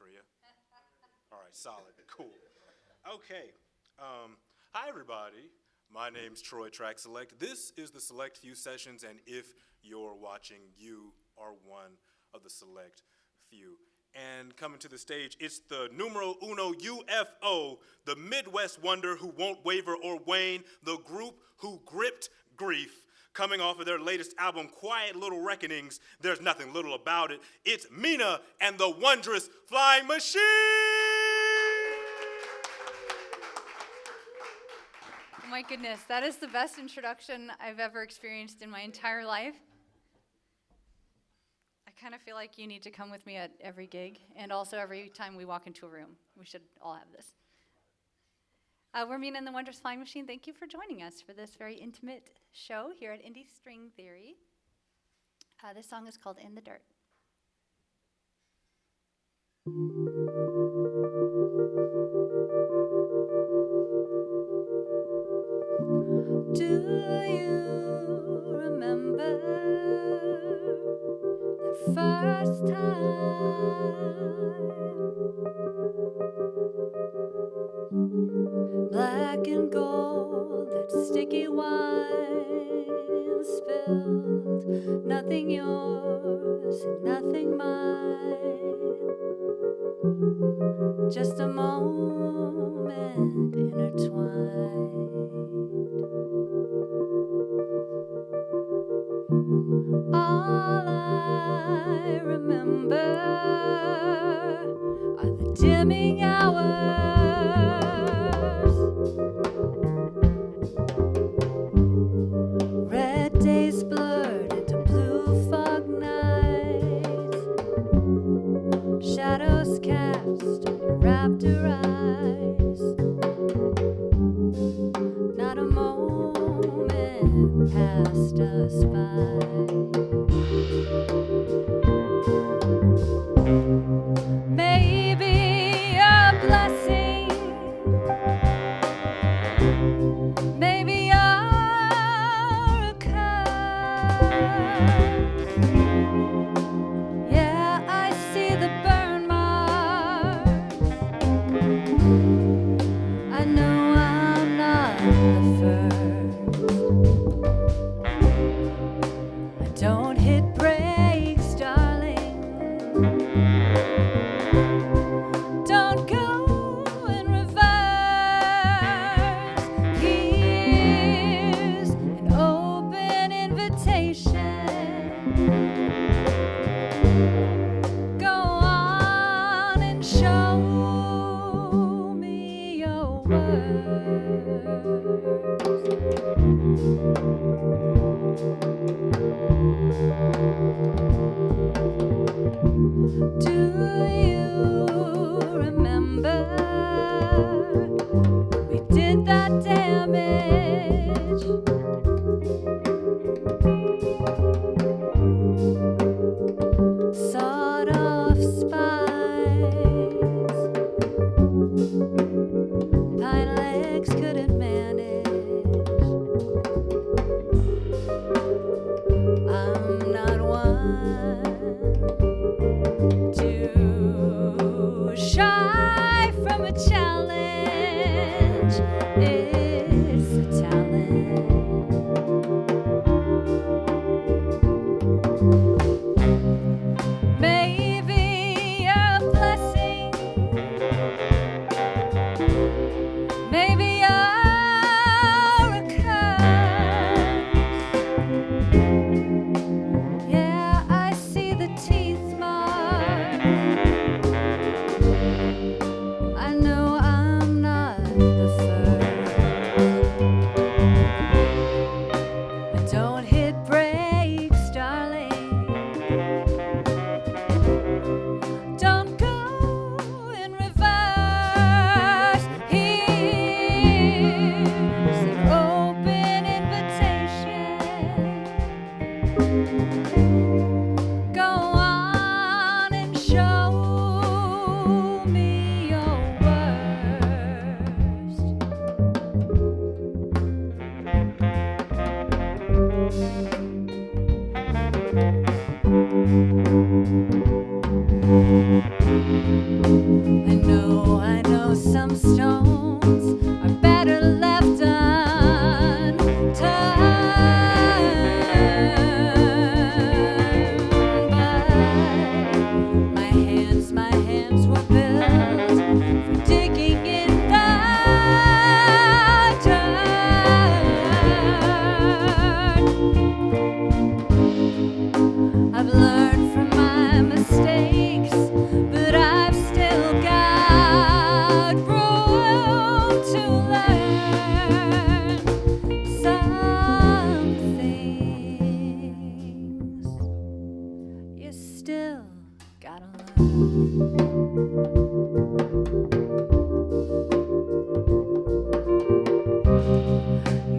for you? All right, solid, cool. Okay, hi everybody. My name's Troy Track Select. This is the Select Few Sessions, and if you're watching, you are one of the Select Few. And coming to the stage, it's the numero uno UFO, the Midwest wonder who won't waver or wane, the group who gripped grief. Coming off of their latest album, Quiet Little Wreckonings, there's nothing little about it. It's Mina and the Wondrous Flying Machine! Oh my goodness, that is the best introduction I've ever experienced in my entire life. I kind of feel like you need to come with me at every gig, and also every time we walk into a room. We should all have this. We're Mina and the Wondrous Flying Machine. Thank you for joining us for this very intimate show here at Indy String Theory. This song is called In the Dirt. Do you remember the first time? Black and gold, that sticky wine spilled. Nothing yours and nothing mine. Just a moment intertwined. All I remember are the dimming hours. Red days blurred into blue fog nights. Shadows cast on your raptor eyes. Not a moment passed us by. Maybe a blessing, maybe a curse. Yeah, I see the burn marks. I know I'm not the first. I don't hit brakes, darling. Don't go in reverse. Here's an open invitation. Go on and show me your words. Do you remember we did that damage? Sawed off spines. Pine legs couldn't manage. I'm not one to shy from a challenge. It's a talent. Maybe a blessing, maybe a curse. Yeah, I see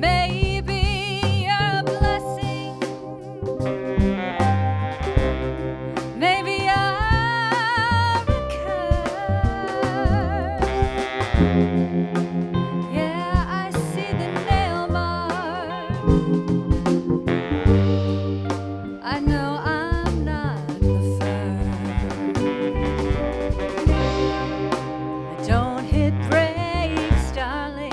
Maybe you're a blessing. Maybe you're a curse. Yeah, I see the nail mark. I know I'm not the first. Don't hit brakes, darling.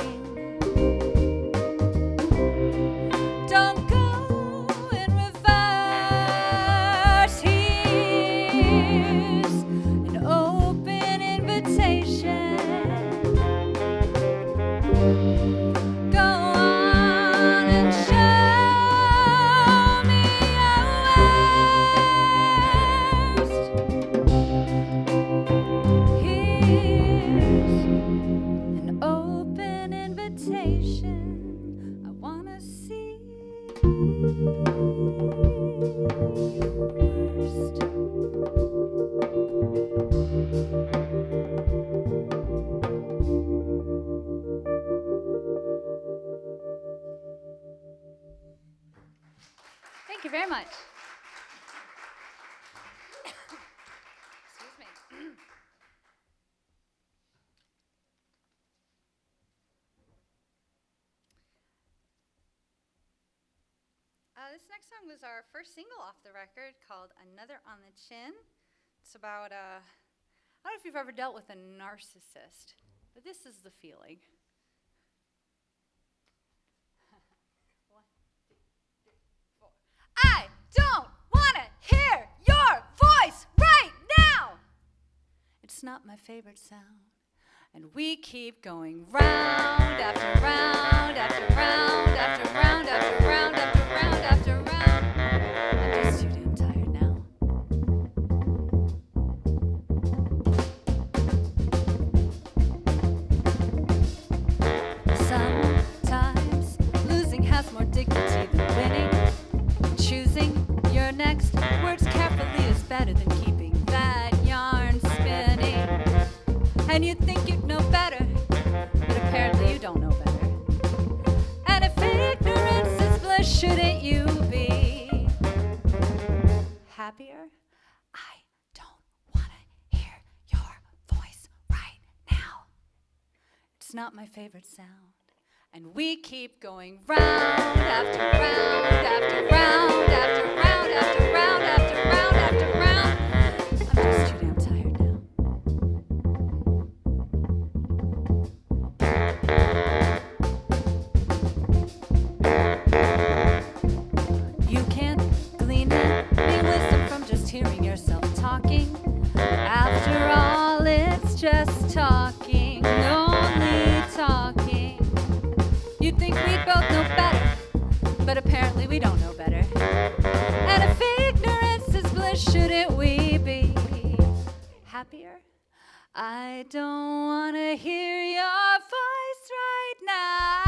Don't go in reverse. Here's an open invitation. Go on and show me your worst. Here's an open invitation. I wanna see Thank you very much. Excuse me. This next song was our first single off the record called Another on the Chin. It's about, I don't know if you've ever dealt with a narcissist, but this is the feeling. 1, 2, 3, 4. I don't want to hear your voice right now. It's not my favorite sound. And we keep going round after round after round after round after round after round after round. I'm just too damn tired now. Sometimes losing has more dignity than winning. Choosing your next words carefully is better than keeping that yarn spinning. And you think you know better, but apparently you don't know better. And if ignorance is bliss, shouldn't you be happier? I don't want to hear your voice right now. It's not my favorite sound. And we keep going round after round after round after round after round after round after round. I'm just too damn tired now. You can't glean any wisdom from just hearing yourself talking. After all, it's just talking, only talking. You'd think we'd both know better, but apparently we don't know better. And if ignorance is bliss, shouldn't we be happier? I don't want to hear your voice right now.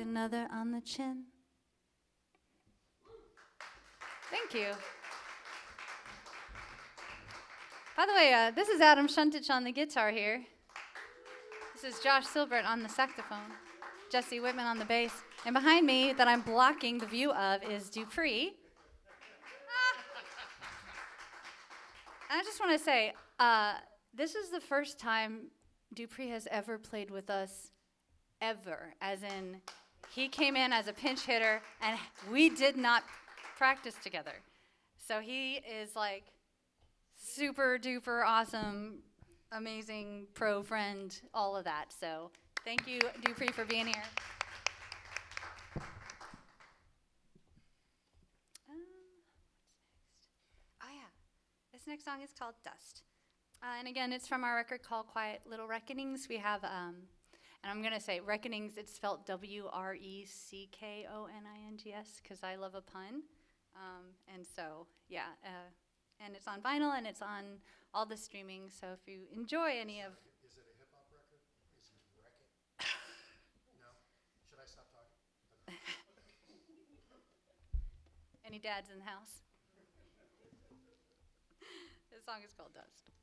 Another on the chin. Thank you. By the way, this is Adam Shuntich on the guitar here. This is Josh Silbert on the saxophone. Jesse Whitman on the bass. And behind me, that I'm blocking the view of, is Dupree. And I just want to say, this is the first time Dupree has ever played with us, ever. As in, he came in as a pinch hitter, and we did not practice together. So he is like super duper awesome, amazing pro friend, all of that. So thank you, Dupree, for being here. Oh yeah, this next song is called Dust. And again, it's from our record called Quiet Little Wreckonings. We have, and I'm going to say Reckonings, it's spelled Wreckkonings, because I love a pun. And so, yeah, and it's on vinyl and it's on all the streaming. So if you enjoy any of... Is it a hip-hop record? Is he wrecking? No? Should I stop talking? Any dads in the house? This song is called Dust.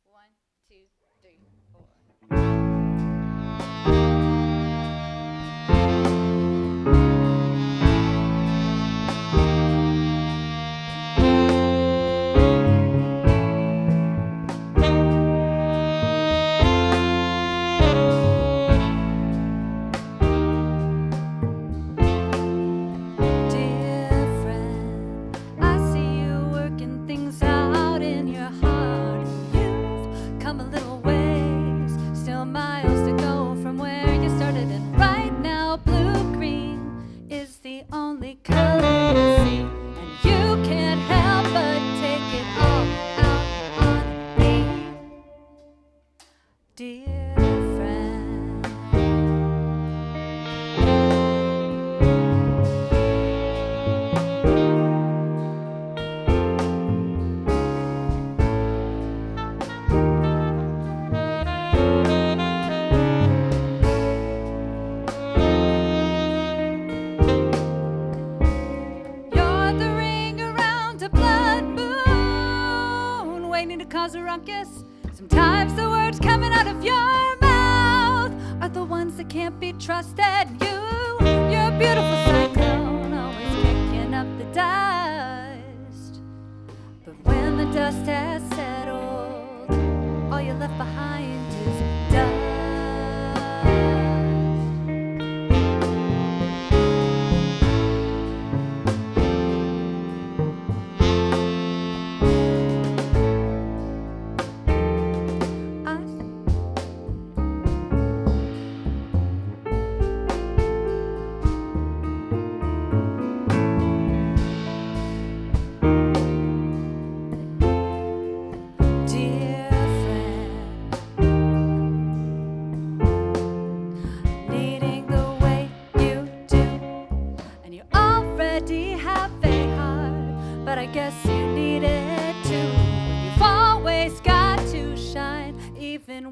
1, 2, 3, 4. Cause a ruckus. Sometimes the words coming out of your mouth are the ones that can't be trusted. You're a beautiful cyclone, always kicking up the dust. But when the dust has settled, all you're left behind is dust.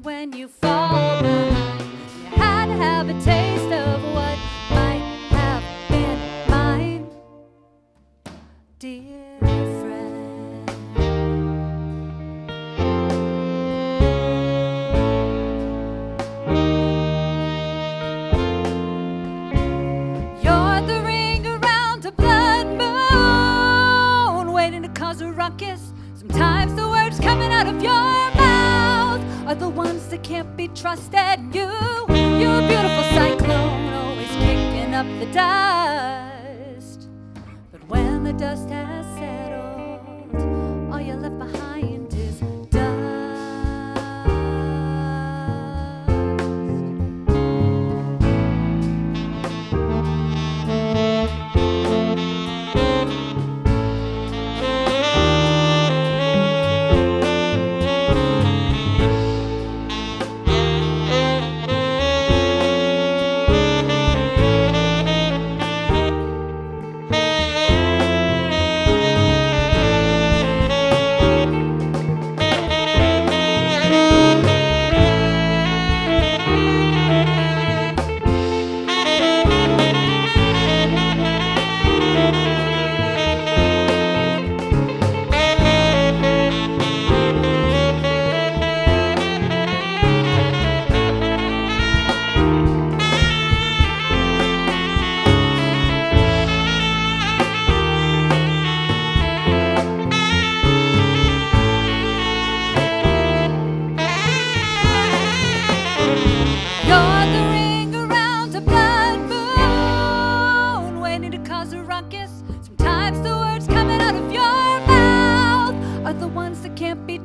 When you fall behind, you had to have a taste of what might have been mine, dear friend. You're the ring around a blood moon, waiting to cause a ruckus. Sometimes the words coming out of your mouth are the ones that can't be trusted. You're a beautiful cyclone, always kicking up the dust. But when the dust has settled, all you're left behind is dust.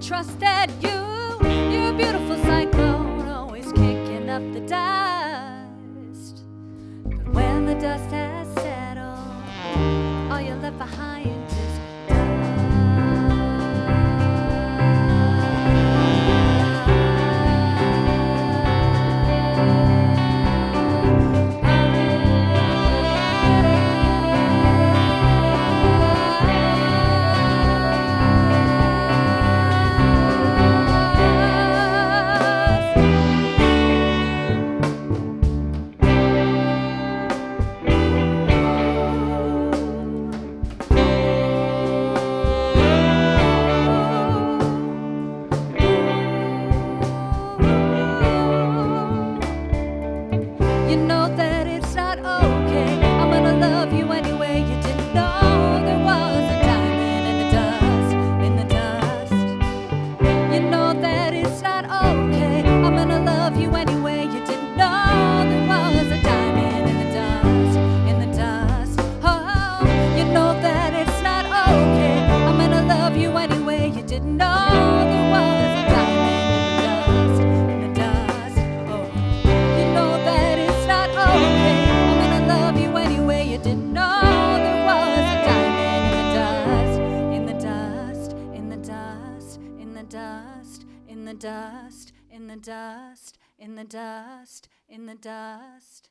trusted you. You're a beautiful cyclone, always kicking up the dust. But when the dust has settled, all you're left behind is dust.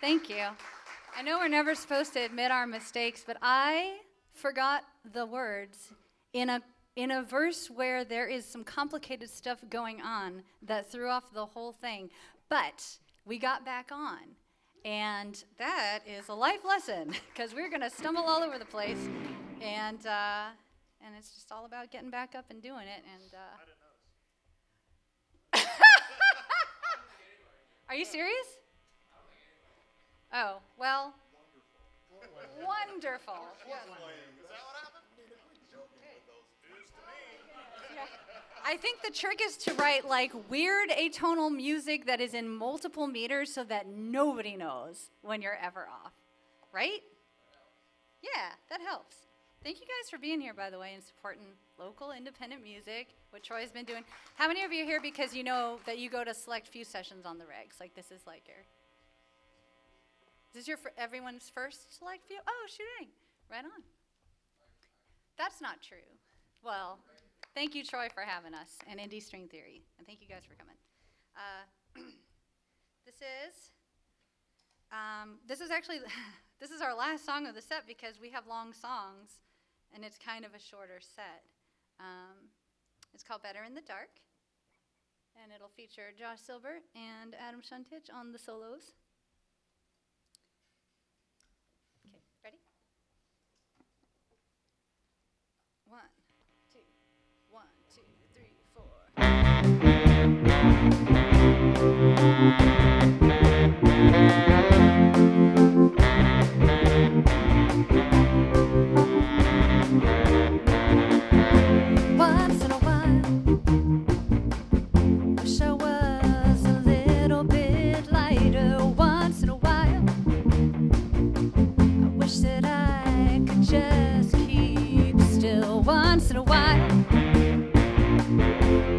Thank you. I know we're never supposed to admit our mistakes, but I forgot the words in a verse where there is some complicated stuff going on that threw off the whole thing. But we got back on, and that is a life lesson because we're going to stumble all over the place, and it's just all about getting back up and doing it. And are you serious? Oh, well, wonderful. I think the trick is to write like weird atonal music that is in multiple meters so that nobody knows when you're ever off, right? Yeah, that helps. Thank you guys for being here, by the way, and supporting local independent music, what Troy's been doing. How many of you are here because you know that you go to select few sessions on the regs? Like this is like your, is this everyone's first select few? Oh, shooting, right on. That's not true. Well, thank you, Troy, for having us, and Indy String Theory, and thank you guys for coming. This is actually, this is our last song of the set because we have long songs, and it's kind of a shorter set. It's called Better in the Dark, and it'll feature Josh Silbert and Adam Shuntich on the solos. Okay, ready? 1, 2, 1, 2, 3, 4. Once in a while, wish I was a little bit lighter. Once in a while, I wish that I could just keep still. Once in a while,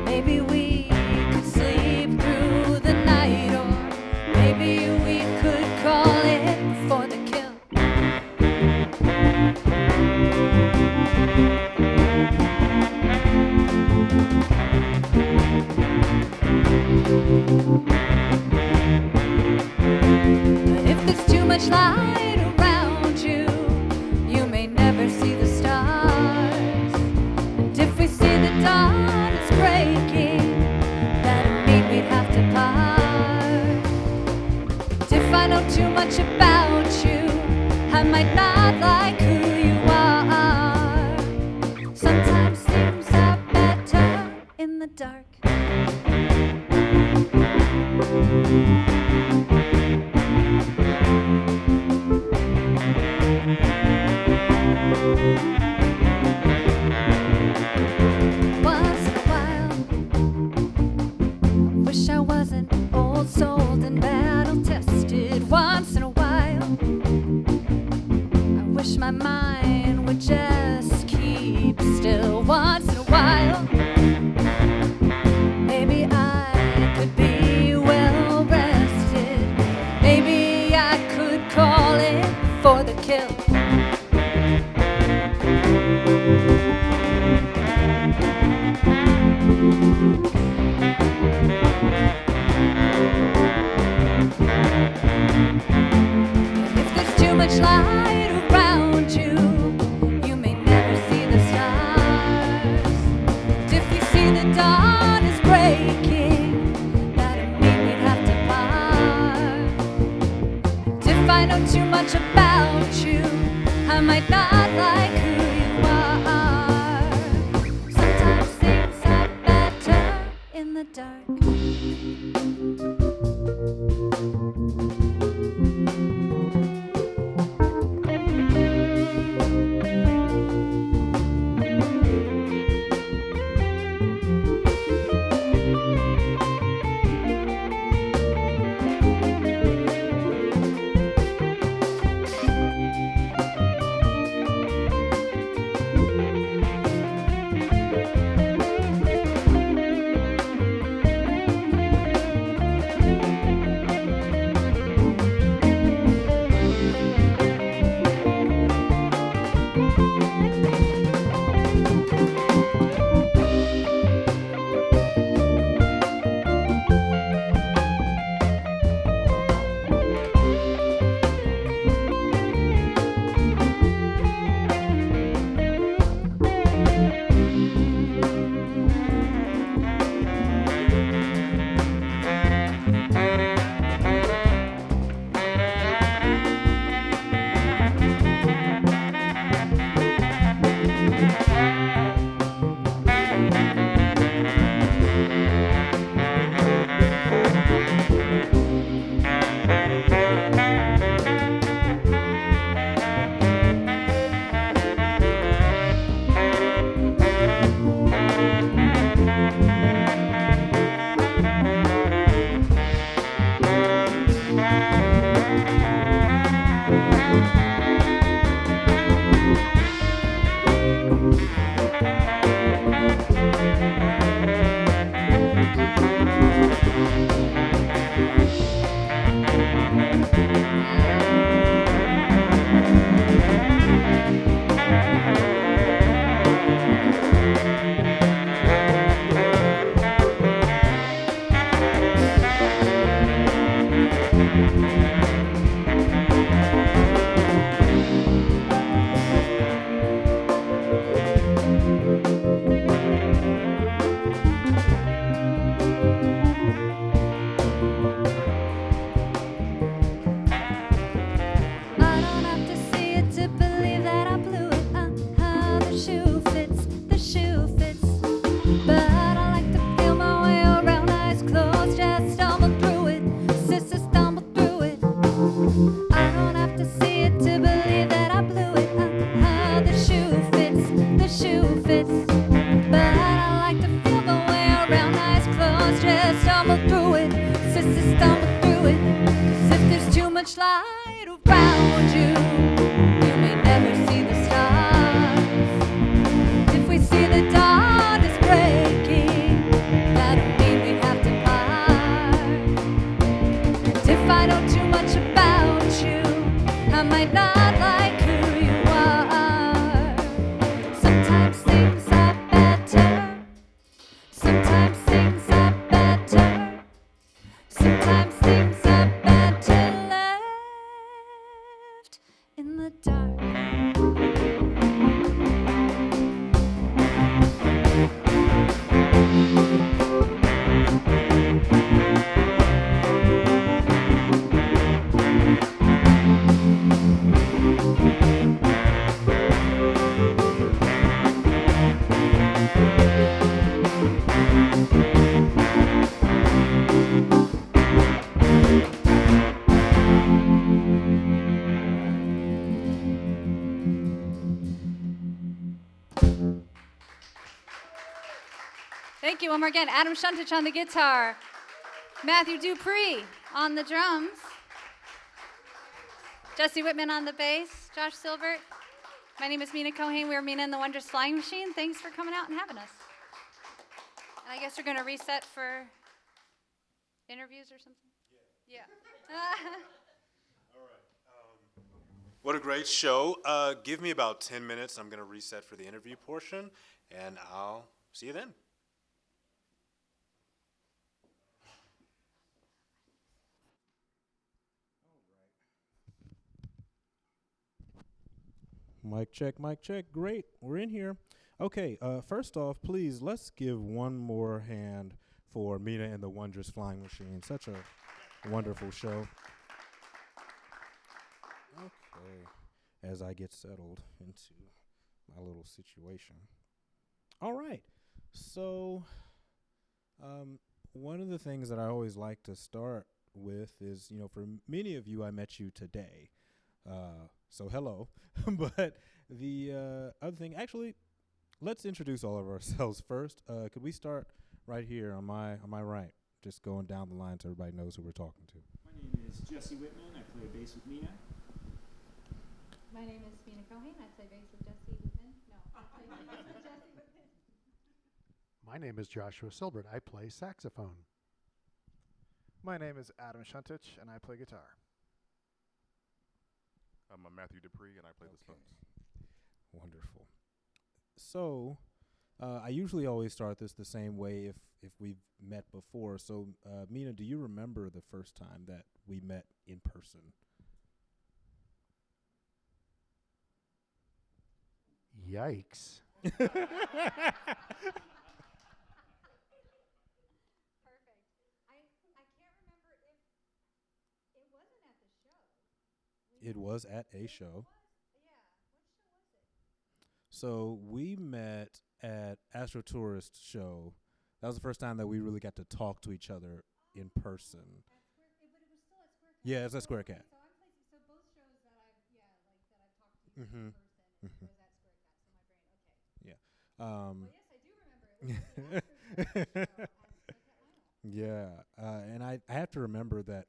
maybe we could sleep through the night, or maybe we could call it for the kill. If there's too much light around you, you may never see the stars. And if we see the dawn is breaking, that'd mean we'd have to part. And if I know too much about you, I might not like who you are. Sometimes things are better in the dark. Once in a while, I wish I wasn't old, sold, and battle tested. Once in a while, I wish my mind would just for the kill. If there's too much light around you, you may never see the stars. If we see the dawn is breaking, that'd mean we'd have to part. If I know too much about you, I might not like who you are. Sometimes things are better in the dark. Much light around you, you may never see the stars. If we see the dawn is breaking, that'll mean we have to part. And if I know too much about you, I might not like who you are. Sometimes things are better. Sometimes things are better. Sometimes things are better left in the dark. Thank you. One more again. Adam Shuntich on the guitar. Matthew Dupree on the drums. Jesse Whitman on the bass. Josh Silbert. My name is Mina Cohen. We're Mina and the Wondrous Flying Machine. Thanks for coming out and having us. And I guess we're going to reset for interviews or something? Yeah. All right. What a great show. Give me about 10 minutes. I'm going to reset for the interview portion, and I'll see you then. Mic check, mic check. Great, we're in here. Okay, first off, please, let's give one more hand for Mina and the Wondrous Flying Machine. Such a wonderful show. Okay, as I get settled into my little situation. All right, so one of the things that I always like to start with is, for many of you, I met you today. So hello. But the other thing, actually, let's introduce all of ourselves first. Could we start right here on my right, just going down the line so everybody knows who we're talking to? My name is Jesse Whitman. I play bass with Mina. My name is Mina Cohen. I play bass with Jesse Whitman. No, I play bass with Jesse Whitman. My name is Joshua Silbert. I play saxophone. My name is Adam Shuntich, and I play guitar. I'm Matthew Dupree, and I play the spoons. Wonderful. So, I usually always start this the same way if we've met before. So, Mina, do you remember the first time that we met in person? Yikes. Perfect. I can't remember if it wasn't at the show. It was at a show. Yeah. What show was it? So we met at Astro Tourist show. That was the first time that we really got to talk to each other in person. But it was still at Square Cat. Yeah, it's at Square Cat. So both shows that I've talked to you Mhm. in person was at Square Cat. So my brain, okay. Yeah. Well, yes, I do remember it. It was the Astro Tourist show at Square Cat Lionel. Yeah, and I have to remember that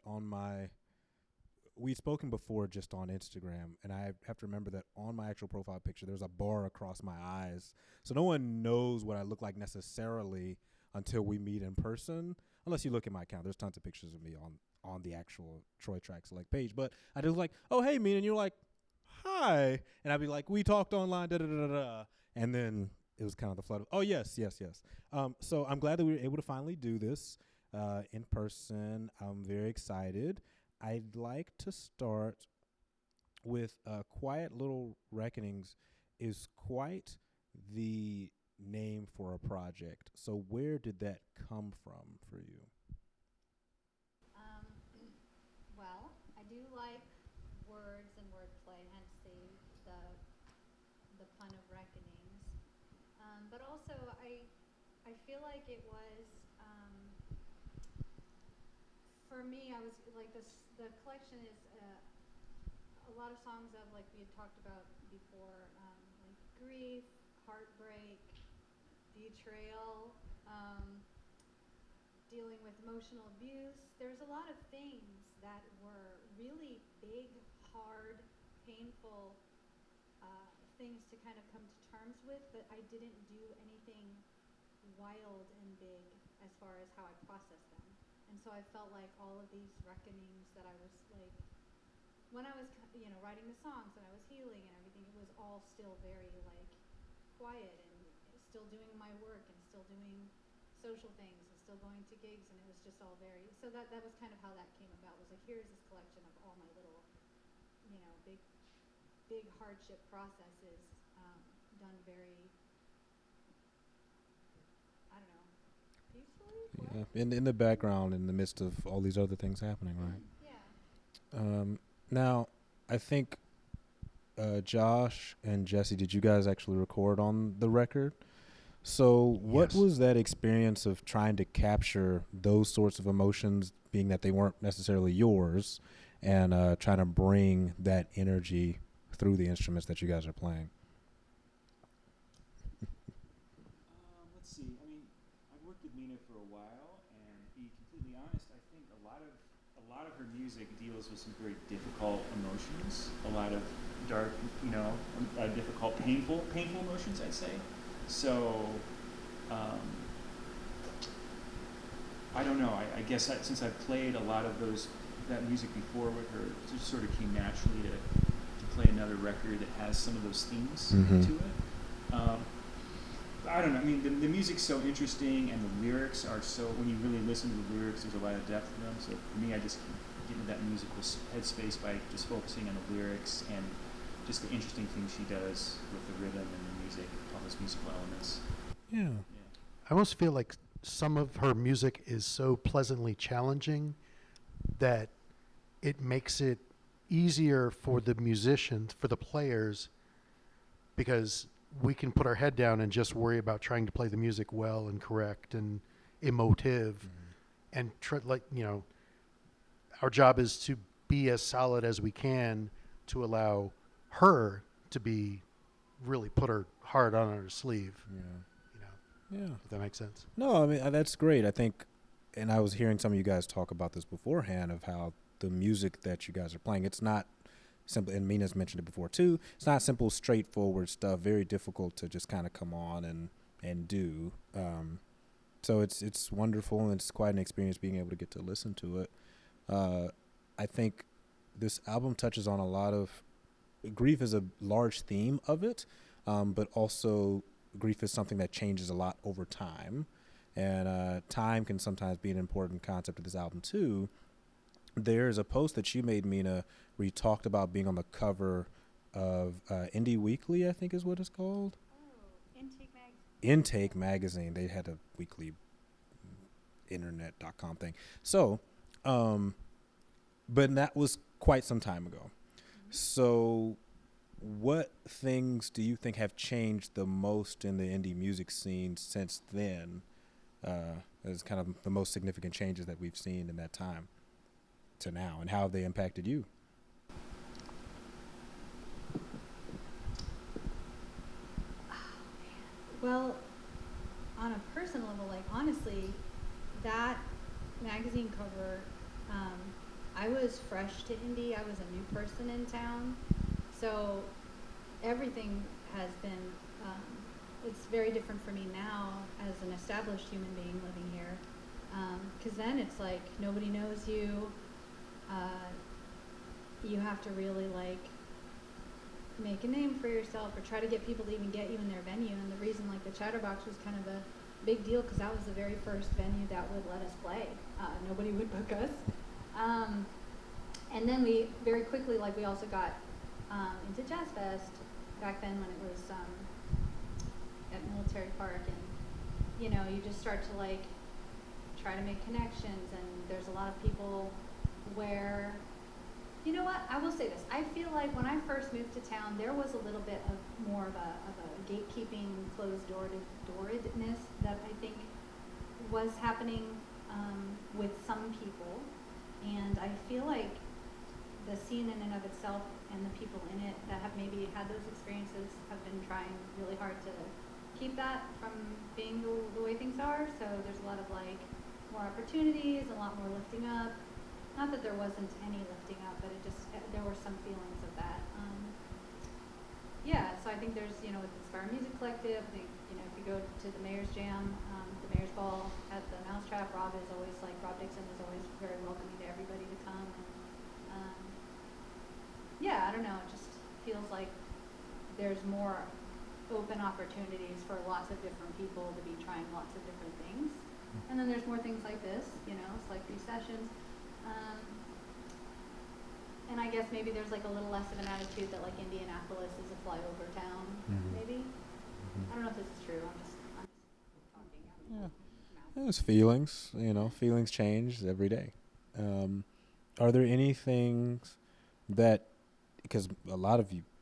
we'd spoken before just on Instagram, and I have to remember that on my actual profile picture, there's a bar across my eyes. So no one knows what I look like necessarily until we meet in person, unless you look at my account. There's tons of pictures of me on the actual Troy Track Select page. But I just like, oh, hey, Mina, and you're like, hi. And I'd be like, we talked online, da-da-da-da-da. And then it was kind of the flood of, oh, yes. So I'm glad that we were able to finally do this in person. I'm very excited. I'd like to start with Quiet Little Wreckonings is quite the name for a project. So where did that come from for you? Well, I do like words and wordplay, hence the pun of reckonings. But also, I feel like it was for me. I was like this. The collection is a lot of songs of, like we had talked about before, like grief, heartbreak, betrayal, dealing with emotional abuse. There's a lot of things that were really big, hard, painful things to kind of come to terms with, but I didn't do anything wild and big as far as how I processed them. And so I felt like all of these reckonings that I was like, when I was, writing the songs and I was healing and everything, it was all still very like quiet and still doing my work and still doing social things and still going to gigs, and it was just all very, so that was kind of how that came about, was like, here's this collection of all my little, big hardship processes done very, I don't know, peacefully? Yeah, in the background, in the midst of all these other things happening, right? Yeah. Now, I think Josh and Jesse, did you guys actually record on the record? So what Yes. was that experience of trying to capture those sorts of emotions, being that they weren't necessarily yours, and trying to bring that energy through the instruments that you guys are playing? Let's see. I mean, I've worked with Mina for a while, and to be completely honest, I think a lot of her music deals with some very difficult emotions, a lot of dark, difficult, painful emotions, I'd say. So, I don't know. I guess since I've played a lot of that music before with her, it just sort of came naturally to play another record that has some of those themes Mhm. to it. I don't know. I mean, the music's so interesting, and the lyrics are so. When you really listen to the lyrics, there's a lot of depth to them. So for me, I just get into that musical headspace by just focusing on the lyrics and just the interesting things she does with the rhythm and the music, all those musical elements. Yeah. Yeah. I almost feel like some of her music is so pleasantly challenging that it makes it easier for the musicians, for the players, because we can put our head down and just worry about trying to play the music well and correct and emotive, and our job is to be as solid as we can to allow her to be really put her heart on her sleeve. Yeah. If that makes sense. No, I mean, that's great. I think, and I was hearing some of you guys talk about this beforehand of how the music that you guys are playing, it's not simple, and Mina's mentioned it before too, it's not simple, straightforward stuff, very difficult to just kind of come on and do. So it's wonderful, and it's quite an experience being able to get to listen to it. I think this album touches on a lot of, grief is a large theme of it, but also grief is something that changes a lot over time, and time can sometimes be an important concept of this album too. There's a post that you made, Mina, where you talked about being on the cover of Indie Weekly, I think is what it's called. Oh, Intake Mag. Intake magazine. They had a weekly internet.com thing. So, but that was quite some time ago. So what things do you think have changed the most in the indie music scene since then, as kind of the most significant changes that we've seen in that time to now, and how have they impacted you? Well, on a personal level, like honestly, that magazine cover, I was fresh to Indy. I was a new person in town, so everything has been. It's very different for me now as an established human being living here, because then it's like nobody knows you. You have to really like make a name for yourself or try to get people to even get you in their venue. And the reason like the Chatterbox was kind of a big deal because that was the very first venue that would let us play. Nobody would book us. And then we very quickly, like we also got into Jazz Fest back then when it was at Military Park, and you know, you just start to like try to make connections, and there's a lot of people where, you know what, I will say this, I feel like when I first moved to town, there was a little bit of more of a gatekeeping, closed dooredness that I think was happening with some people, and I feel like the scene in and of itself and the people in it that have maybe had those experiences have been trying really hard to keep that from being the way things are. So there's a lot of like more opportunities, a lot more lifting up. Not that there wasn't any lifting up, but it just, there were some feelings of that. Yeah, so I think there's, you know, with Inspire Music Collective, you know, if you go to the Mayor's Jam, the Mayor's Ball at the Mousetrap, Rob Dixon is always very welcoming to everybody to come. And, yeah, I don't know, it just feels like there's more open opportunities for lots of different people to be trying lots of different things. And then there's more things like this, you know, it's like these sessions. And I guess maybe there's like a little less of an attitude that like Indianapolis is a flyover town, maybe. I don't know if this is true, I'm just talking out of my mouth. There's feelings, you know, feelings change every day. Are there any things that, because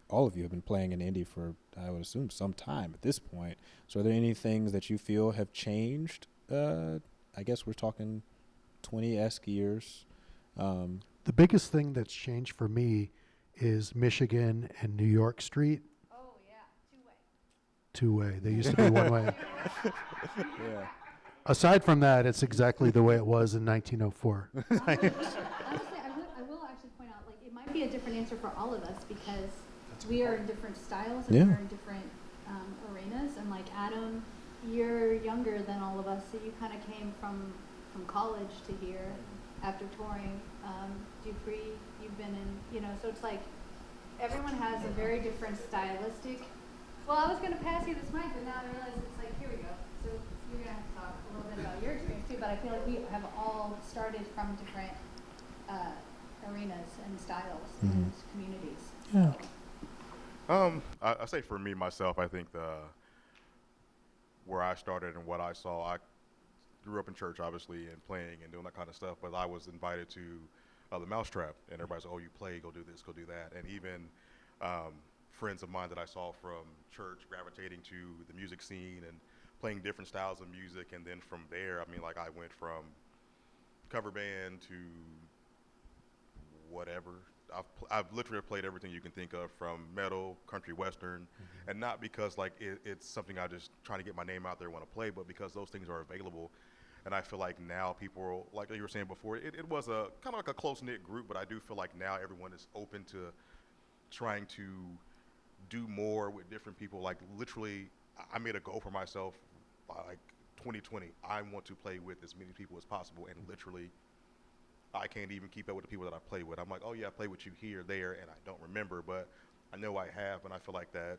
all of you have been playing in indie for, I would assume, some time at this point. So are there any things that you feel have changed? I guess we're talking 20-esque years. The biggest thing that's changed for me is Michigan and New York Street. Oh yeah, Two-way. They used to be one-way. Yeah. Aside from that, it's exactly the way it was in 1904. Honestly, I will actually point out, like, it might be a different answer for all of us because we are in different styles and Yeah. we're in different arenas. And like Adam, you're younger than all of us, so you kind of came from college to here after touring. Dupree, you've been in, you know, so it's like everyone has a very different stylistic. Well, I was going to pass you this mic, but now I realize it's like, here we go. So you're going to have to talk a little bit about your experience too, but I feel like we have all started from different arenas and styles and communities. Yeah. I say for me myself, I think where I started and what I saw, I grew up in church, obviously, and playing and doing that kind of stuff. But I was invited to the Mousetrap, and everybody's like, "Oh, you play? Go do this, go do that." And even friends of mine that I saw from church gravitating to the music scene and playing different styles of music, and then from there, I mean, like I went from cover band to whatever. I've literally played everything you can think of, from metal, country, western, and not because like it's something I just trying to get my name out there and want to play, but because those things are available. And I feel like now people, like you were saying before, it was a kind of like a close-knit group, but I do feel like now everyone is open to trying to do more with different people. Like literally, I made a goal for myself by like 2020. I want to play with as many people as possible, and literally I can't even keep up with the people that I play with. I'm like, oh yeah, I play with you here, there, and I don't remember, but I know I have, and I feel like that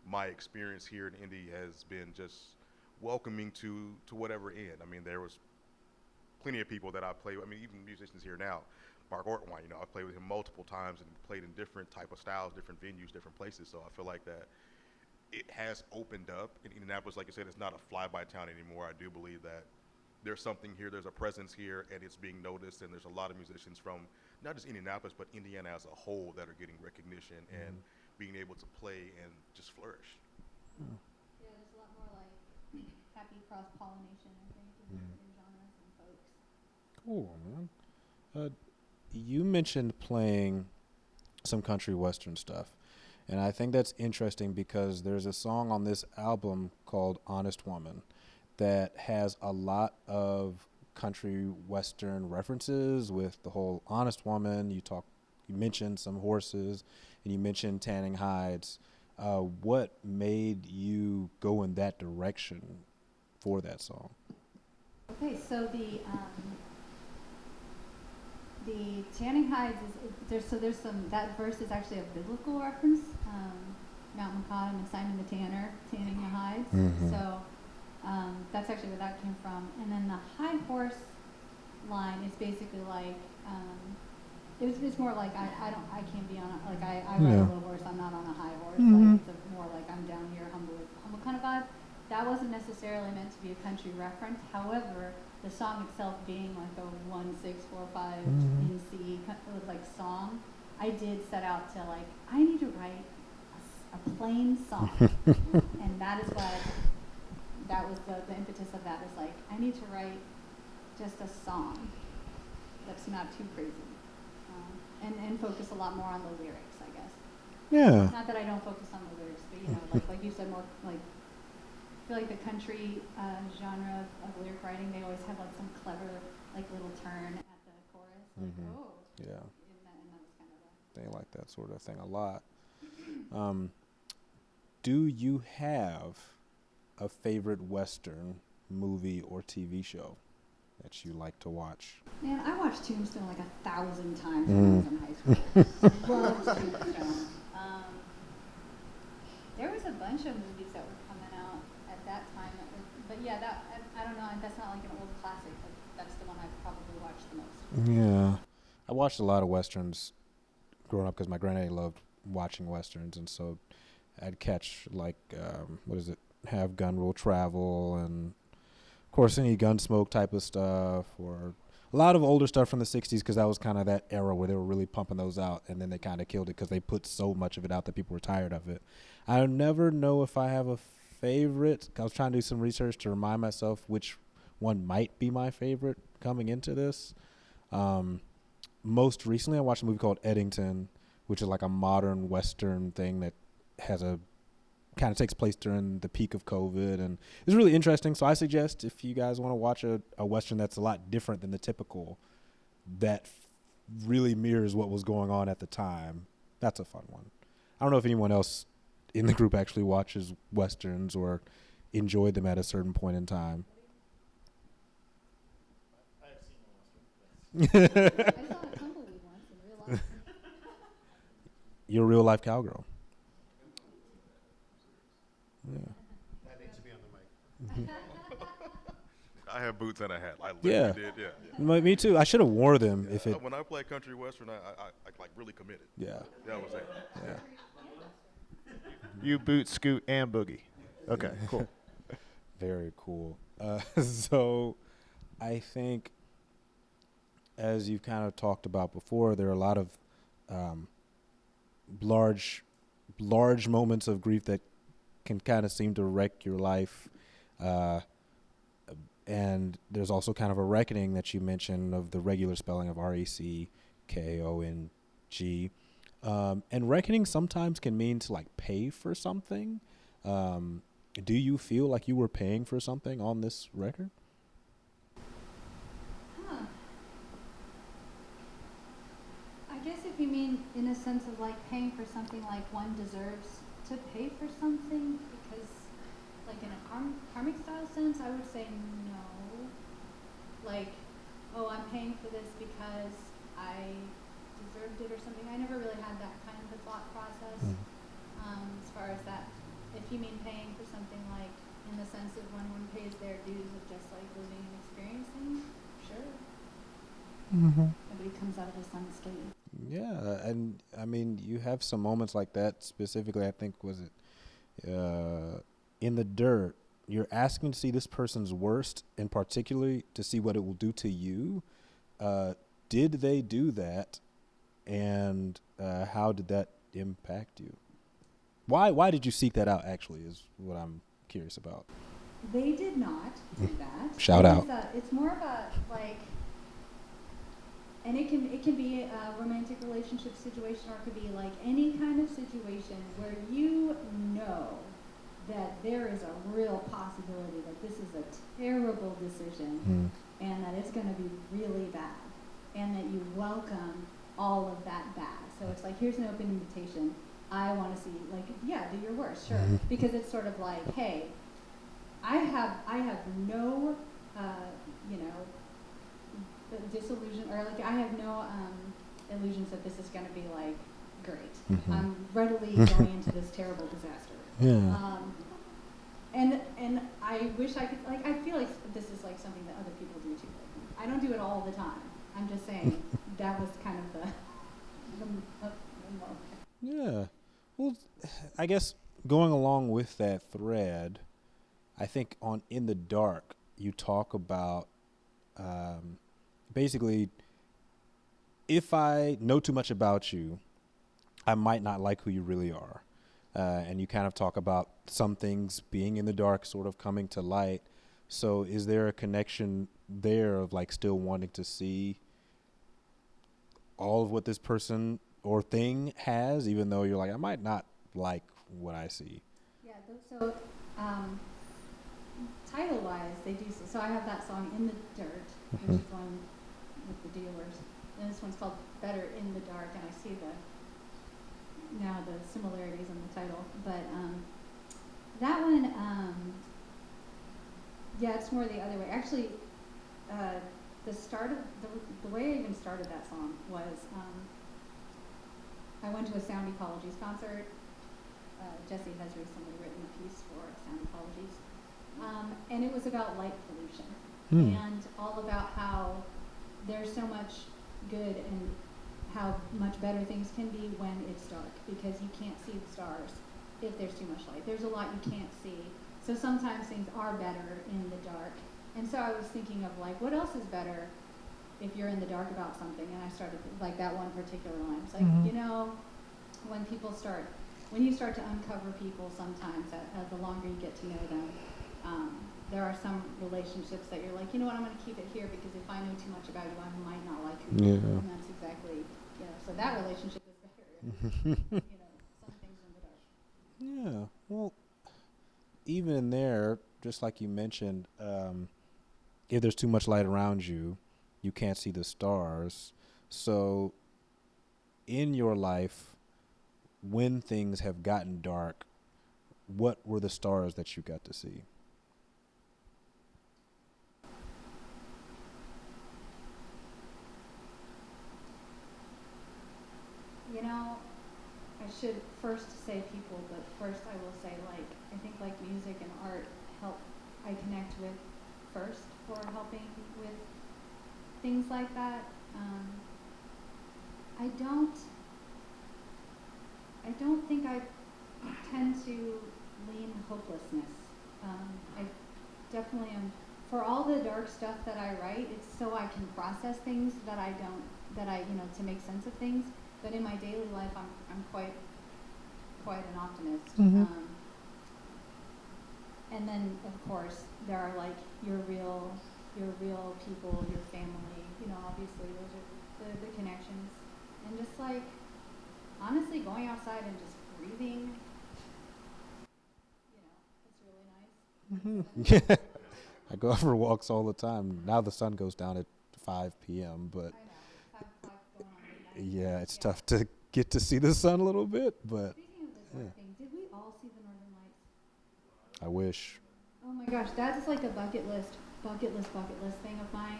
my experience here in Indy has been just welcoming to whatever end. I mean, there was plenty of people that I play with. I mean, even musicians here now, Mark Ortwine, you know, I've played with him multiple times and played in different type of styles, different venues, different places. So I feel like that it has opened up. In Indianapolis, like you said, it's not a fly-by town anymore. I do believe that there's something here, there's a presence here, and it's being noticed, and there's a lot of musicians from not just Indianapolis, but Indiana as a whole that are getting recognition and being able to play and just flourish. Yeah, there's a lot more like happy cross-pollination, I think, in genres and folks. Cool, man. You mentioned playing some country western stuff, and I think that's interesting because there's a song on this album called Honest Woman that has a lot of country western references with the whole honest woman. You mentioned some horses, and you mentioned tanning hides. What made you go in that direction for that song? Okay, so the tanning hides there's some, that verse is actually a biblical reference. Mount Macadam and Simon the Tanner tanning the hides. So that's actually where that came from. And then the high horse line is basically like it's more like I can't be on a, like I ride a little horse. I'm not on a high horse. Like it's more like I'm down here humble kind of vibe. That wasn't necessarily meant to be a country reference. However, the song itself being like a 1-6-4-5 in C like song, I did set out to like I need to write a plain song, and that is what. That was the impetus of that, is like, I need to write just a song that's not too crazy. And focus a lot more on the lyrics, I guess. Yeah. Not that I don't focus on the lyrics, but you know, like you said, more like, I feel like the country genre of lyric writing, they always have like some clever, like little turn at the chorus. Like, oh. Yeah. And that was kind of They like that sort of thing a lot. Do you have a favorite Western movie or TV show that you like to watch? Man, I watched Tombstone like 1,000 times when I was in high school. Loved Tombstone. There was a bunch of movies that were coming out at that time. But yeah, I don't know. That's not like an old classic. But that's the one I've probably watched the most. Yeah. I watched a lot of Westerns growing up because my granddaddy loved watching Westerns. And so I'd catch like, Have Gun Will Travel, and of course any Gunsmoke type of stuff, or a lot of older stuff from the 60s, because that was kind of that era where they were really pumping those out, and then they kind of killed it because they put so much of it out that people were tired of it. I never know if I have a favorite. I was trying to do some research to remind myself which one might be my favorite coming into this. Most recently I watched a movie called Eddington, which is like a modern Western thing that has a kind of takes place during the peak of COVID, and it's really interesting. So I suggest if you guys want to watch a Western that's a lot different than the typical, that really mirrors what was going on at the time, that's a fun one. I don't know if anyone else in the group actually watches Westerns or enjoyed them at a certain point in time. I saw a Tumbleweed once in real life. you're a real life cowgirl. Yeah. That needs to be on the mic. I have boots and a hat. I Yeah. literally did, yeah. Me too. I should have worn them if it. When I play country western, I like really committed. Yeah. That was it. Yeah. You boot, scoot, and boogie. Okay, cool. Very cool. So I think, as you've kind of talked about before, there are a lot of large moments of grief that can kind of seem to wreck your life. And there's also kind of a reckoning that you mentioned of the regular spelling of RECKONG. And reckoning sometimes can mean to like pay for something. Do you feel like you were paying for something on this record? Huh. I guess if you mean in a sense of like paying for something, like one deserves to pay for something, because like in a karmic style sense, I would say no. Like, oh, I'm paying for this because I deserved it or something. I never really had that kind of a thought process as far as that. If you mean paying for something like in the sense of when one pays their dues of just like living and experiencing, sure. Nobody comes out of this unscathed. Yeah, and I mean, you have some moments like that specifically. I think was it in the dirt. You're asking to see this person's worst, and particularly to see what it will do to you. Did they do that, and how did that impact you? Why did you seek that out? Actually, is what I'm curious about. They did not do that. Shout out. It's more of a like. And it can be a romantic relationship situation, or it could be like any kind of situation where you know that there is a real possibility that this is a terrible decision and that it's going to be really bad, and that you welcome all of that bad. So it's like, here's an open invitation. I want to see, like, yeah, do your worst, sure. Because it's sort of like, hey, I have no, disillusion, or like I have no illusions that this is going to be like great. I'm readily going into this terrible disaster. Yeah. And I wish I could, like, I feel like this is like something that other people do too. Like, I don't do it all the time. I'm just saying that was kind of the Yeah. Well, I guess going along with that thread, I think on In the Dark, you talk about basically, if I know too much about you, I might not like who you really are. And you kind of talk about some things being in the dark sort of coming to light. So is there a connection there of like still wanting to see all of what this person or thing has, even though you're like, I might not like what I see? Yeah, so title-wise, they do so I have that song, In the Dirt, which is one with the dealers. And this one's called Better in the Dark, and I see the similarities in the title. But that one, yeah, it's more the other way. Actually, the start of the way I even started that song was I went to a Sound Ecologies concert. Jesse has recently written a piece for Sound Ecologies, and it was about light pollution and all about how there's so much good and how much better things can be when it's dark, because you can't see the stars if there's too much light. There's a lot you can't see. So sometimes things are better in the dark. And so I was thinking of like, what else is better if you're in the dark about something? And I started like that one particular line. It's like, you know, when you start to uncover people sometimes, the longer you get to know them, there are some relationships that you're like, you know what, I'm going to keep it here, because if I know too much about you, I might not like who you are. And that's exactly, so that relationship is better. Some things in the dark. Yeah. Well, even in there, just like you mentioned, if there's too much light around you, you can't see the stars. So in your life, when things have gotten dark, what were the stars that you got to see? I should first say people, but first I will say, like, I think like music and art I connect with first for helping with things like that. I don't think I tend to lean hopelessness. I definitely am, for all the dark stuff that I write, it's so I can process things to make sense of things. But in my daily life, I'm quite an optimist. And then, of course, there are like your real people, your family. Obviously, those are the connections. And just like, honestly, going outside and just breathing, it's really nice. Yeah. I go for walks all the time. Now the sun goes down at 5 p.m., but I know, 5 o'clock going on midnight. yeah, it's tough to get to see the sun a little bit, but Speaking of the dark thing, did we all see the Northern Lights? I wish. Oh my gosh, that's like a bucket list thing of mine.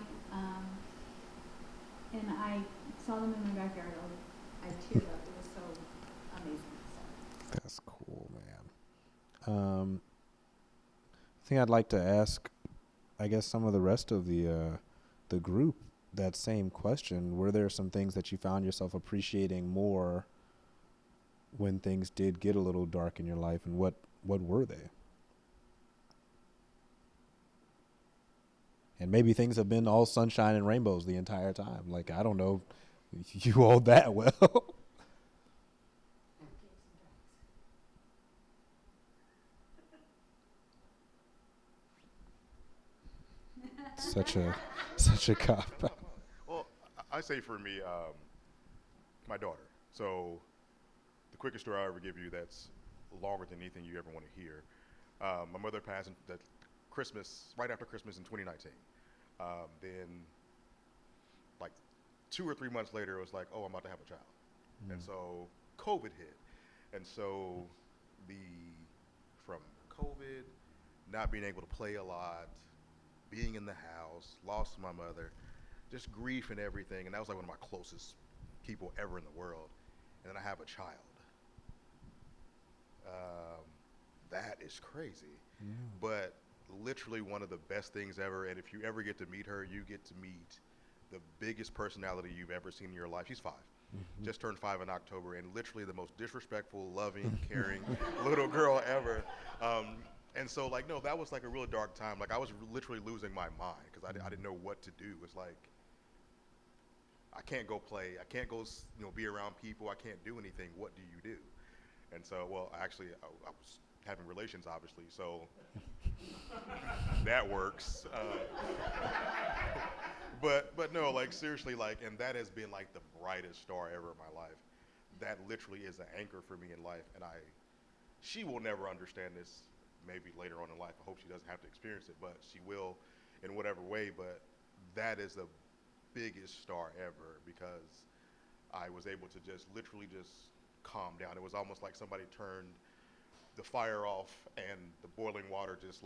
And I saw them in my backyard. I teared up. It was so amazing. So. That's cool, man. I think I'd like to ask, I guess, some of the rest of the group that same question. Were there some things that you found yourself appreciating more when things did get a little dark in your life, and what were they? And maybe things have been all sunshine and rainbows the entire time. Like, I don't know you all that well. Such a cop. Well, I say for me, my daughter. So the quickest story I'll ever give you that's longer than anything you ever want to hear. My mother passed right after Christmas in 2019. Then like 2 or 3 months later, it was like, oh, I'm about to have a child. And so COVID hit. And so from COVID, not being able to play a lot, being in the house, lost my mother, just grief and everything. And that was like one of my closest people ever in the world. And then I have a child. That is crazy. Yeah. But literally one of the best things ever. And if you ever get to meet her, you get to meet the biggest personality you've ever seen in your life. She's 5. Just turned 5 in October, and literally the most disrespectful, loving, caring little girl ever. And so, like, no, that was like a real dark time. Like, I was literally losing my mind because I didn't know what to do. It's like, I can't go play. I can't go, be around people. I can't do anything. What do you do? And so, well, actually, I was having relations, obviously, so that works. But no, like, seriously, like, and that has been like the brightest star ever in my life. That literally is an anchor for me in life, and she will never understand this. Maybe later on in life, I hope she doesn't have to experience it, but she will in whatever way. But that is the biggest star ever because I was able to just literally just calm down. It was almost like somebody turned the fire off and the boiling water just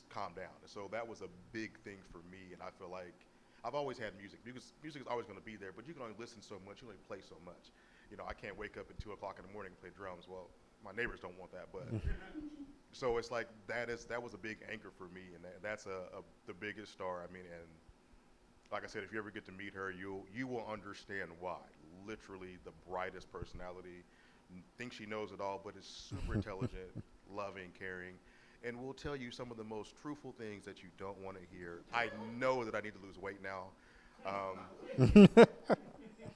calmed down. And so that was a big thing for me, and I feel like I've always had music. Music is always going to be there, but you can only listen so much, you can only play so much. I can't wake up at 2 o'clock in the morning and play drums. Well, my neighbors don't want that, but so it's like that was a big anchor for me, and that's the biggest star. I mean, and like I said, if you ever get to meet her, you will understand why. Literally the brightest personality, thinks she knows it all, but is super intelligent, loving, caring, and will tell you some of the most truthful things that you don't want to hear. I know that I need to lose weight now.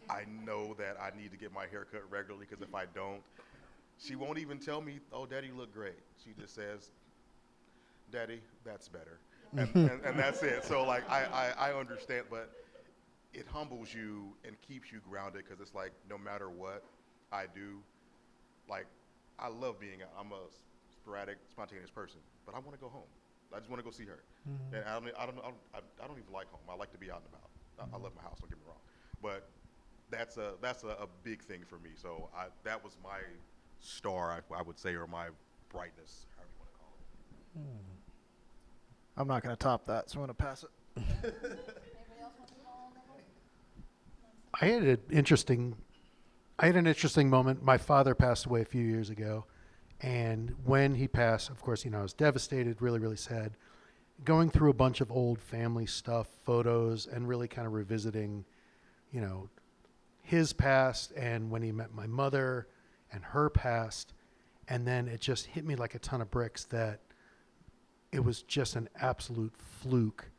I know that I need to get my hair cut regularly because if I don't, she won't even tell me, oh, Daddy, you look great. She just says, Daddy, that's better. And that's it. So, like, I understand, but it humbles you and keeps you grounded because it's like no matter what I do, like, I love being out. I'm a sporadic, spontaneous person, but I want to go home. I just want to go see her. And I don't even like home. I like to be out and about. I love my house, don't get me wrong. But that's a big thing for me. So that was my star, I would say, or my brightness, however you want to call it. I'm not going to top that, so I'm going to pass it. Anybody else want to call on that one? I had an interesting I had an interesting moment. My father passed away a few years ago. And when he passed, of course, I was devastated, really, really sad. Going through a bunch of old family stuff, photos, and really kind of revisiting, his past and when he met my mother and her past. And then it just hit me like a ton of bricks that it was just an absolute fluke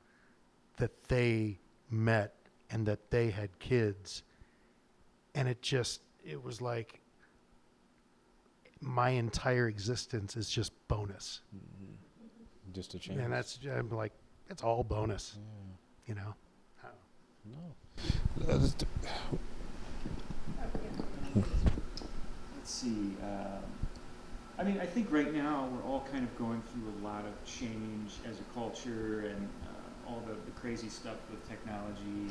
that they met and that they had kids. And it was like my entire existence is just bonus. Just a change. And I'm like, it's all bonus, No. Let's see. I think right now we're all kind of going through a lot of change as a culture, and all the crazy stuff with technology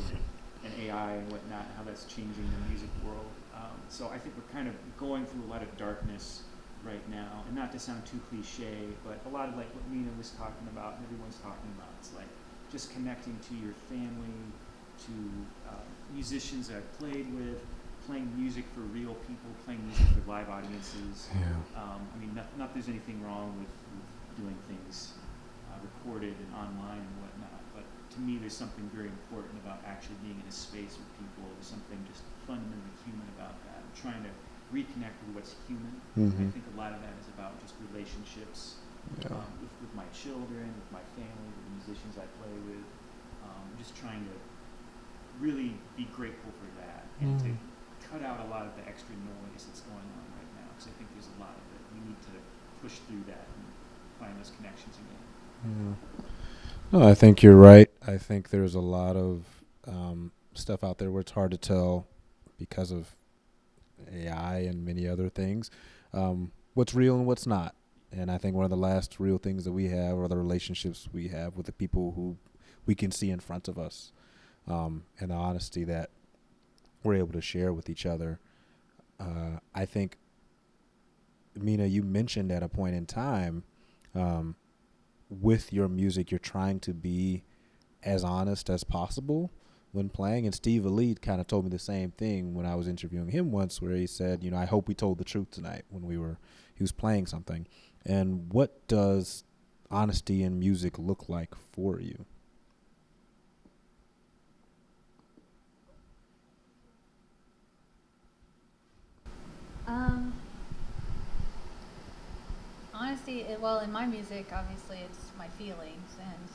and AI and whatnot, how that's changing the music world. So I think we're kind of going through a lot of darkness right now, and not to sound too cliche, but a lot of like what Mina was talking about and everyone's talking about. It's like just connecting to your family, to musicians that I've played with, playing music for real people, playing music for live audiences. Not there's anything wrong with doing things recorded and online and whatnot, but to me there's something very important about actually being in a space with people. There's something just fundamentally human about that. I'm trying to reconnect with what's human. I think a lot of that is about just relationships with my children, with my family, with the musicians I play with. Just trying to really be grateful for that and to cut out a lot of the extra noise that's going on right now, because I think there's a lot of it. We need to push through that and find those connections again. No, I think you're right. I think there's a lot of stuff out there where it's hard to tell because of AI and many other things, what's real and what's not. And I think one of the last real things that we have are the relationships we have with the people who we can see in front of us, and the honesty that we're able to share with each other. I think, Mina, you mentioned at a point in time, with your music, you're trying to be as honest as possible when playing. And Steve Alede kind of told me the same thing when I was interviewing him once, where he said, I hope we told the truth tonight when he was playing something. And what does honesty in music look like for you? Honesty, in my music, obviously, it's my feelings, and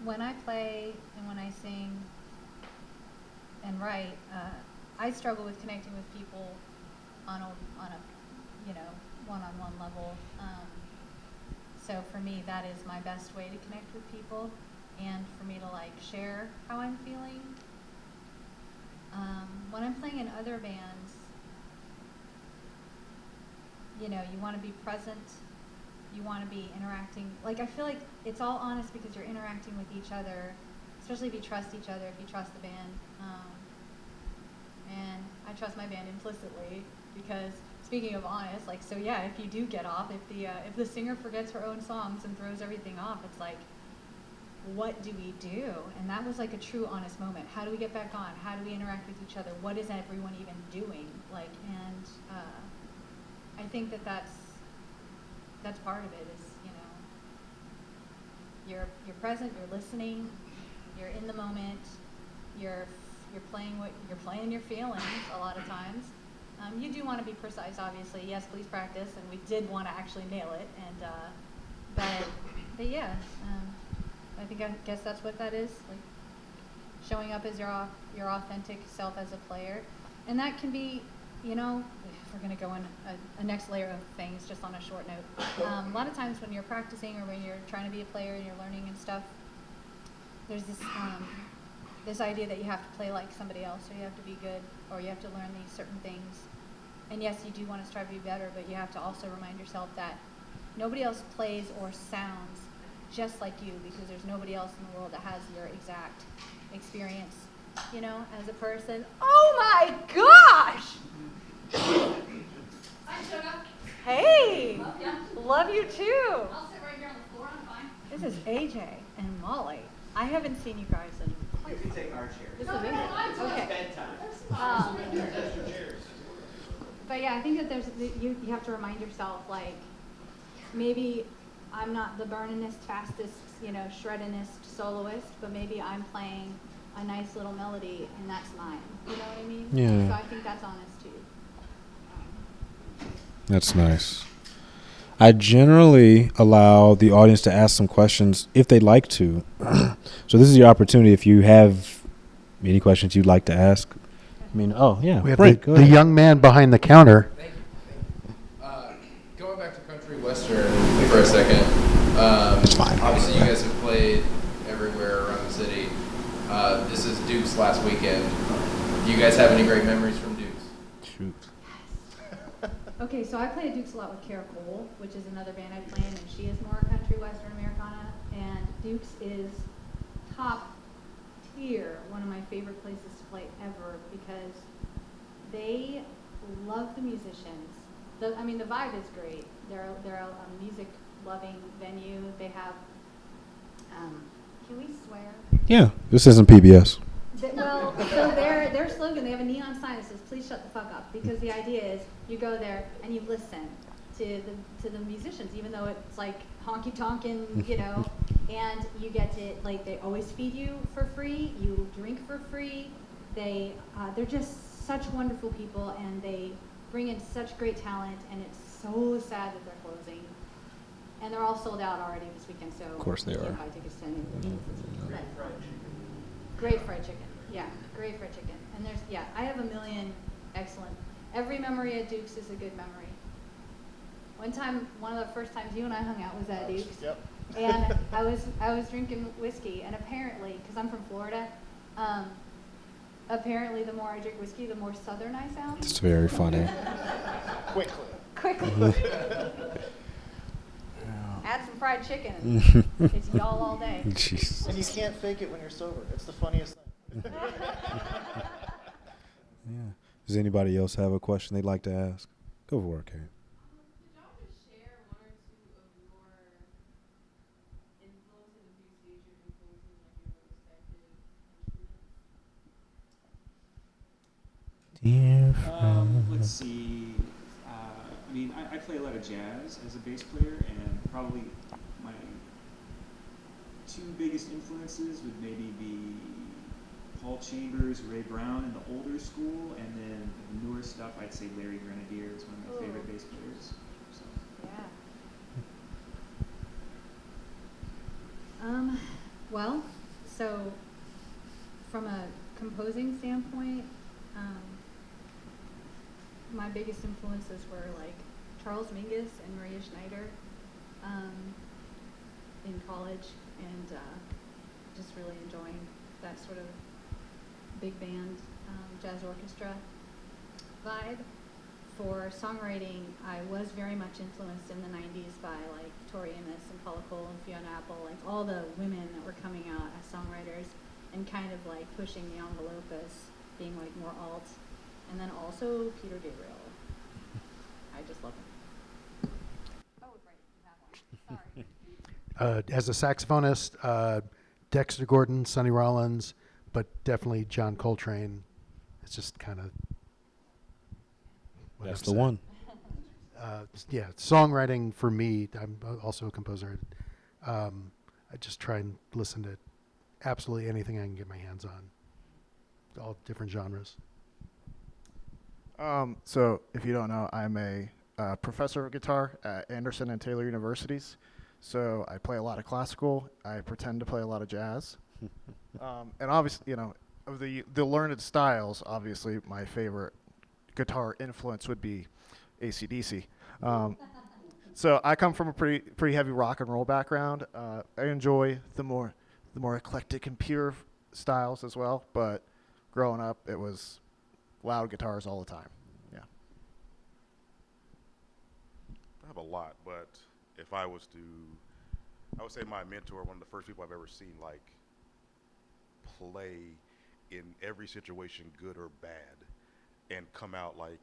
when I play and when I sing and write, I struggle with connecting with people on a one-on-one level. So for me, that is my best way to connect with people, and for me to share how I'm feeling. When I'm playing in other bands, you want to be present, you want to be interacting. I feel like it's all honest because you're interacting with each other, especially if you trust each other, if you trust the band. And I trust my band implicitly because, speaking of honest, if you do get off, if the singer forgets her own songs and throws everything off, it's like, what do we do? And that was a true honest moment. How do we get back on? How do we interact with each other? What is everyone even doing? I think that's part of it is, you're present, you're listening, you're in the moment, you're playing your feelings a lot of times. You do want to be precise, obviously. Yes, please practice, and we did want to actually nail it. And but yeah, I guess that's what that is, showing up as your authentic self as a player, and that can be, if we're going to go in a next layer of things just on a short note. A lot of times when you're practicing or when you're trying to be a player and you're learning and stuff, there's this idea that you have to play like somebody else, or you have to be good, or you have to learn these certain things. And yes, you do want to strive to be better, but you have to also remind yourself that nobody else plays or sounds just like you, because there's nobody else in the world that has your exact experience, as a person. Oh my gosh! Hi, Sugar. Hey! Love ya. Love you too! I'll sit right here on the floor, I'm fine. This is AJ and Molly. I haven't seen you guys in quite can take our chair. This is amazing. Okay. Bedtime. But yeah, I think that you have to remind yourself, like, maybe I'm not the burninest, fastest, shreddinest soloist, but maybe I'm playing a nice little melody and that's mine. You know what I mean? Yeah. So I think that's honest too. That's nice. I generally allow the audience to ask some questions if they'd like to. So this is your opportunity if you have any questions you'd like to ask. I mean, oh, yeah. We have Frank, go the ahead. young man behind the counter. Thank you. Going back to country western for a second. It's fine. Obviously, you guys have played everywhere around the city. This is Duke's last weekend. Do you guys have any great memories from Duke's? Shoot. Okay, so I play at Duke's a lot with Kara Cole, which is another band I play in, and she is more country western Americana. And Duke's is top tier, one of my favorite places to play ever, because they love the musicians. The vibe is great. They're a music loving venue. They have, can we swear? Yeah, this isn't PBS. So their slogan, they have a neon sign that says, "Please shut the fuck up," because the idea is you go there and you listen to the musicians, even though it's like honky tonkin', and you get to, like, they always feed you for free, you drink for free. They're just such wonderful people, and they bring in such great talent, and it's so sad that they're closing. And they're all sold out already this weekend, so Of course they you can't are. buy tickets to any of them. Great fried chicken. Yeah, great fried chicken. And I have a million excellent. Every memory at Duke's is a good memory. One time, one of the first times you and I hung out was at Duke's. Yep. And I was drinking whiskey, and apparently, because I'm from Florida, apparently the more I drink whiskey, the more southern I sound. It's very funny. Quickly. Add some fried chicken, and it's y'all all day. Jeez. And you can't fake it when you're sober. It's the funniest thing. Yeah. Does anybody else have a question they'd like to ask? Go for it, Kate. Could y'all just share one or two of your influences, if you see as your influences, like your respective instruments? Let's see. I play a lot of jazz as a bass player, and probably my two biggest influences would maybe be Paul Chambers, Ray Brown in the older school, and then the newer stuff, I'd say Larry Grenadier is one of my favorite bass players. So. Yeah. Well, so from a composing standpoint, my biggest influences were like Charles Mingus and Maria Schneider in college, and just really enjoying that sort of big band jazz orchestra vibe. For songwriting, I was very much influenced in the 90s by like Tori Amos and Paula Cole and Fiona Apple, like all the women that were coming out as songwriters and kind of like pushing the envelope as being like more alt. And then also Peter Gabriel. I just love him. Oh, right, you have one. Sorry. As a saxophonist, Dexter Gordon, Sonny Rollins, but definitely John Coltrane. It's just kind of. That's the one. Yeah, songwriting for me. I'm also a composer. I just try and listen to absolutely anything I can get my hands on. All different genres. So, if you don't know, I'm a professor of guitar at Anderson and Taylor Universities. So, I play a lot of classical. I pretend to play a lot of jazz. And obviously, of the learned styles, obviously, my favorite guitar influence would be AC/DC. So, I come from a pretty heavy rock and roll background. I enjoy the more eclectic and pure styles as well. But growing up, it was loud guitars all the time. Yeah. I have a lot, but if I was to, I would say my mentor, one of the first people I've ever seen like play in every situation, good or bad, and come out like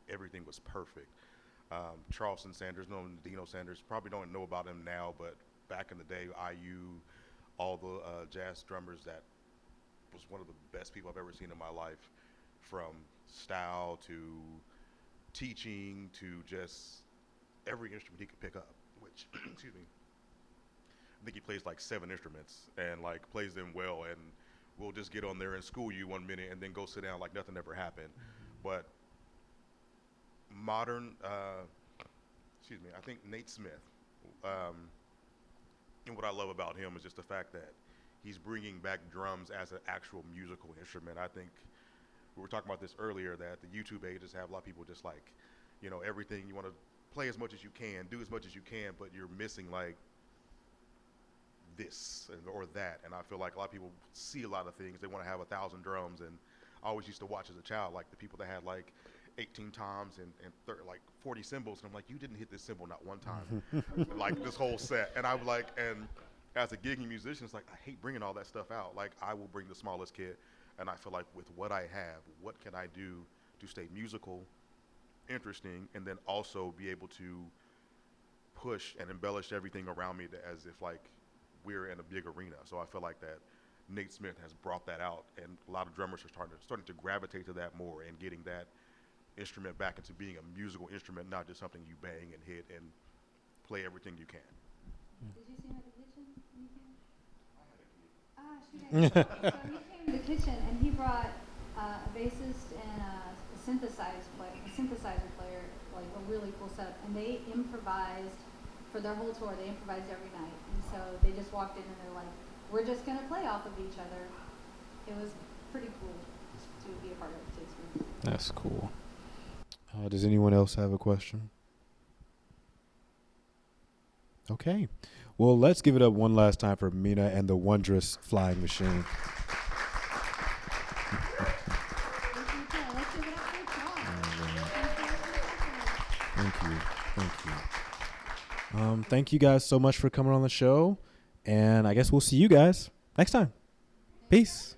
everything was perfect. Charleston Sanders, known Dino Sanders, probably don't know about him now, but back in the day, IU, all the jazz drummers that was one of the best people I've ever seen in my life, from style to teaching to just every instrument he could pick up, which, excuse me, I think he plays like 7 instruments and like plays them well, and we'll just get on there and school you 1 minute and then go sit down like nothing ever happened. But modern, I think Nate Smith, and what I love about him is just the fact that he's bringing back drums as an actual musical instrument. I think we were talking about this earlier, that the YouTube age just have a lot of people just like, everything, you want to play as much as you can, do as much as you can, but you're missing like this or that. And I feel like a lot of people see a lot of things. They want to have 1,000 drums. And I always used to watch as a child, like the people that had like 18 toms and like 40 cymbals. And I'm like, you didn't hit this cymbal not one time, like this whole set. And I'm like, and as a gigging musician, it's like, I hate bringing all that stuff out. Like, I will bring the smallest kit. And I feel like with what I have, what can I do to stay musical, interesting, and then also be able to push and embellish everything around me as if like we're in a big arena. So I feel like that Nate Smith has brought that out, and a lot of drummers are starting to gravitate to that more and getting that instrument back into being a musical instrument, not just something you bang and hit and play everything you can. Did you see him at the kitchen when you came? So he came to the kitchen and he brought a bassist and a synthesizer player, like a really cool setup, and they improvised for their whole tour. They improvised every night, and so they just walked in and they're like, we're just gonna play off of each other. It was pretty cool to be a part of it, to experience. That's cool. Does anyone else have a question? Okay. Well, let's give it up one last time for Mina and the Wondrous Flying Machine. Thank you guys so much for coming on the show, and I guess we'll see you guys next time. Peace.